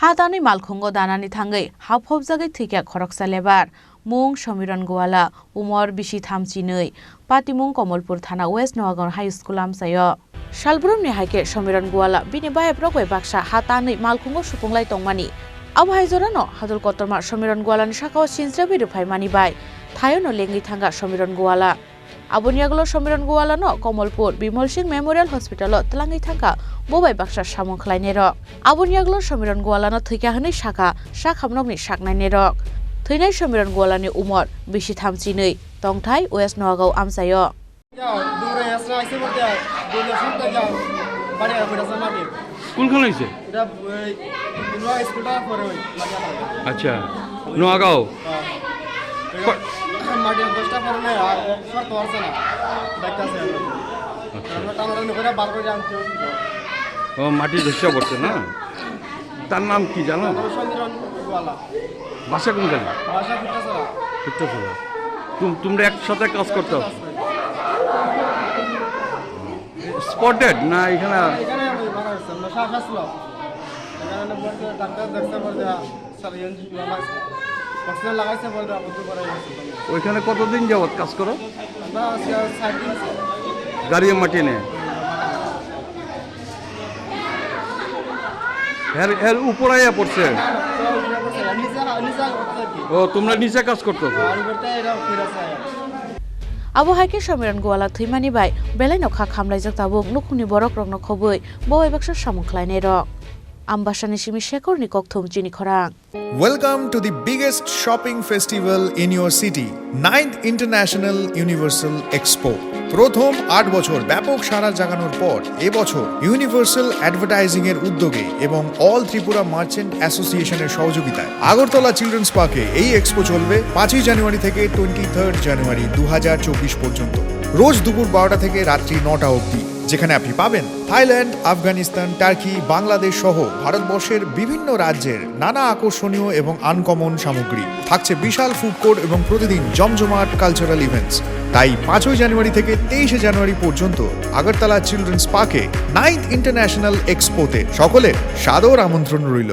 Hatani Malkhungo Danani Thangwi, how Phobjagwi Thwikha Khorok Salebar, Mung Somiran Gwala, Umor Bishi Chini, Patimung Komolpur Thana West Noagon High School Amsayo. Shalbrum ni haike Somiran Gwala, Bini Baye Brokwe Baksha, Hatani Malkhungo Supunglai Tongmani. Abhai Zorano, Hadul Kotorma Somiran Gwala Shako Sinsrabi Rufai Mani Bai, Thayono Lengi Thanga Somiran Gwala. Abuniaglo Somiran Gwala no Komolpur Bimol Singh Memorial Hospital Tlangi Thanga Bobai Baksha Samung Khlainero Abuniaglo Somiran Gwala no Thwikha hini Shaka Shakhamnokni Shaknai Nerok Thwinai Somiran Gwala ni Umor Bishi Chini Tongthai West Noagau Amsayo কোনখানে হইছে আচ্ছা নোয়াগাঁও মাটি 10টা পরে আর শর্ত আছে না দেখতাছে আমরা টানাটানি করে বার করে আনছি ও মাটি ধসা পড়ছে না তার নাম কি জানো সমিরন গোয়ালা ভাষা কোন জায়গা ভাষা ফিট্টাছড়া তোমরা একসাথে কাজ করতে স্পটেড না এখানে এখানে মারা হচ্ছে আমরা শ্বাস আসলো এখানে বলতে ডাক্তার দেখতে বলতে স্যার এনজি অক্সিজেন লাগাইছে বলতে আপত্তি করে ওইখানে কতদিন যাবত কাজ করো আমরা 60 দিন গাড়ি মাটি নে এর উপরে আয়া পড়ছে ও তোমরা নিচে কাজ করতে Abohaike Somiran Gwala Thwimani Bai Belai Nokha Khamlaijak Tabuk Nukhuni Borok Rok Nokhobui Bowai Baksa Samung Khlainai Rok Ambashani Simi Shekhorni Kokthum Chini Khorang. Welcome to the biggest shopping festival in your city, 9th International Universal Expo. প্রথম 8 বছর ব্যাপক সাড়া জাগানোর পর এবছর universal advertising এর উদ্যোগে এবং all Tripura merchant অ্যাসোসিয়েশনের সহযোগিতায় আগরতলা চিলড্রেন্স পার্কে এই এক্সপো চলবে 5 জানুয়ারি থেকে 23 জানুয়ারি 2024 পর্যন্ত রোজ দুপুর 12টা থেকে রাত্রি 9টা অবধি যেখানে আপনি পাবেন থাইল্যান্ড, আফগানিস্তান, টার্কি, বাংলাদেশ সহ ভারতবর্ষের বিভিন্ন রাজ্যের নানা আকর্ষণীয় এবং আনকমন সামগ্রী থাকছে বিশাল ফুড কোর্ট এবং প্রতিদিন জমজমাট কালচারাল ইভেন্টস তাই 5 জানুয়ারি থেকে 23 জানুয়ারি পর্যন্ত আগরতলা চিলড্রেন্স পার্কে 9th ইন্টারন্যাশনাল এক্সপোতে সকলের সাদর আমন্ত্রণ রইল।